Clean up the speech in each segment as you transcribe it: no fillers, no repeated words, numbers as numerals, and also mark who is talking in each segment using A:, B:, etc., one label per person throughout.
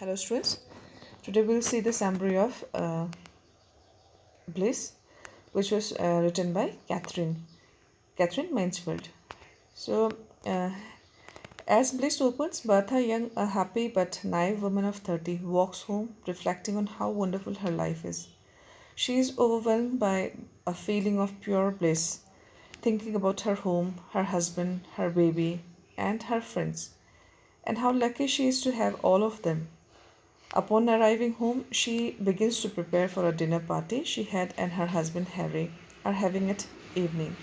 A: Hello students, today we'll see the summary of Bliss, which was written by Katharine Mansfield. So uh, as Bliss opens, Bertha Young, a happy but naive woman of 30, walks home reflecting on how wonderful her life is. She is overwhelmed by a feeling of pure bliss, thinking about her home, her husband, her baby, and her friends, and how lucky she is to have all of them. Upon arriving home, she begins to prepare for a dinner party she had and her husband Harry are having at evening.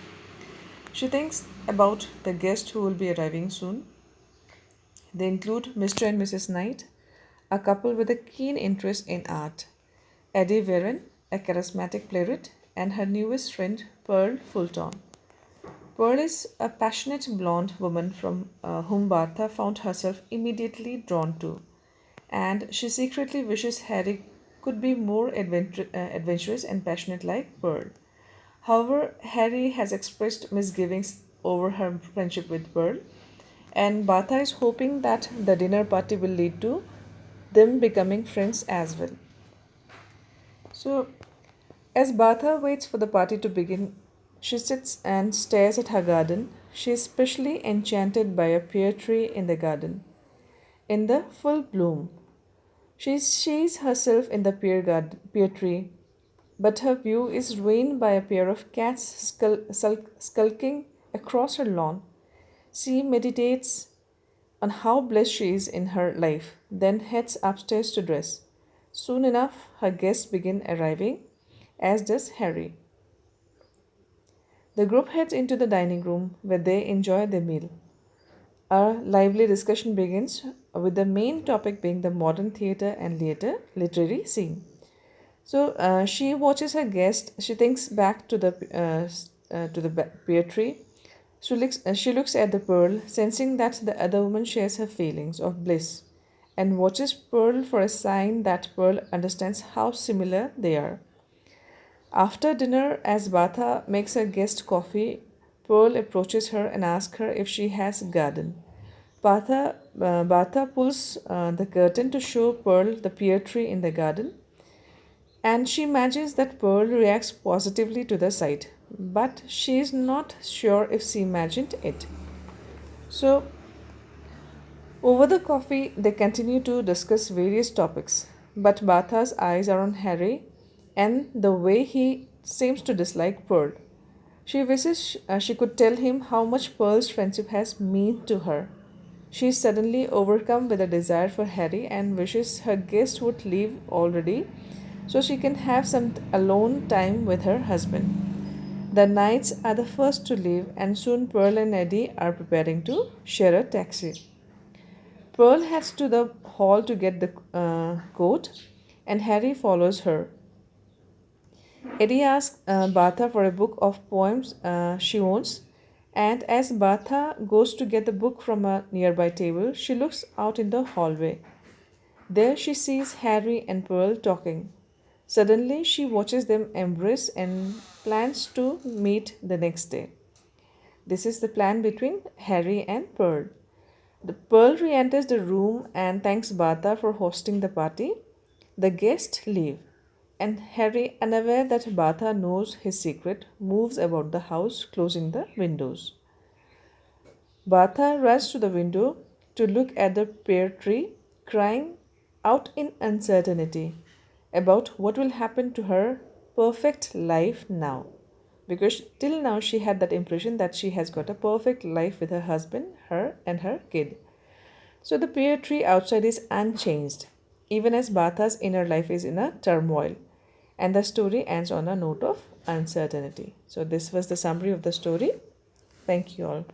A: She thinks about the guests who will be arriving soon. They include Mr. and Mrs. Knight, a couple with a keen interest in art, Eddie Warren, a charismatic playwright, and her newest friend Pearl Fulton. Pearl is a passionate blonde woman from whom Bertha found herself immediately drawn to, and she secretly wishes Harry could be more adventurous and passionate like Pearl. However, Harry has expressed misgivings over her friendship with Pearl, and Bertha is hoping that the dinner party will lead to them becoming friends as well. So, as Bertha waits for the party to begin, she sits and stares at her garden. She is especially enchanted by a pear tree in the garden, in the full bloom. She sees herself in the pear tree, but her view is ruined by a pair of cats skulking across her lawn. She meditates on how blessed she is in her life, then heads upstairs to dress. Soon enough, her guests begin arriving, as does Harry. The group heads into the dining room where they enjoy their meal. A lively discussion begins, with the main topic being the modern theatre and literary scene. So she watches her guest. She thinks back to the pear tree. She looks at the pearl, sensing that the other woman shares her feelings of bliss, and watches Pearl for a sign that Pearl understands how similar they are. After dinner, as Batha makes her guest coffee, Pearl approaches her and asks her if she has a garden. Batha pulls the curtain to show Pearl the pear tree in the garden, and she imagines that Pearl reacts positively to the sight, but she is not sure if she imagined it. So, over the coffee, they continue to discuss various topics, but Batha's eyes are on Harry and the way he seems to dislike Pearl. She wishes she could tell him how much Pearl's friendship has meant to her. She is suddenly overcome with a desire for Harry and wishes her guest would leave already so she can have some alone time with her husband. The Knights are the first to leave, and soon Pearl and Eddie are preparing to share a taxi. Pearl heads to the hall to get the coat, and Harry follows her. Eddie asks Batha for a book of poems she owns, and as Batha goes to get the book from a nearby table, she looks out in the hallway. There she sees Harry and Pearl talking. Suddenly, she watches them embrace and plans to meet the next day. This is the plan between Harry and Pearl. The Pearl re enters the room and thanks Batha for hosting the party. The guests leave, and Harry, unaware that Batha knows his secret, moves about the house, closing the windows. Batha rushes to the window to look at the pear tree, crying out in uncertainty about what will happen to her perfect life now. Because till now she had that impression that she has got a perfect life with her husband, her, and her kid. So the pear tree outside is unchanged, even as Batha's inner life is in a turmoil. And the story ends on a note of uncertainty. So this was the summary of the story. Thank you all.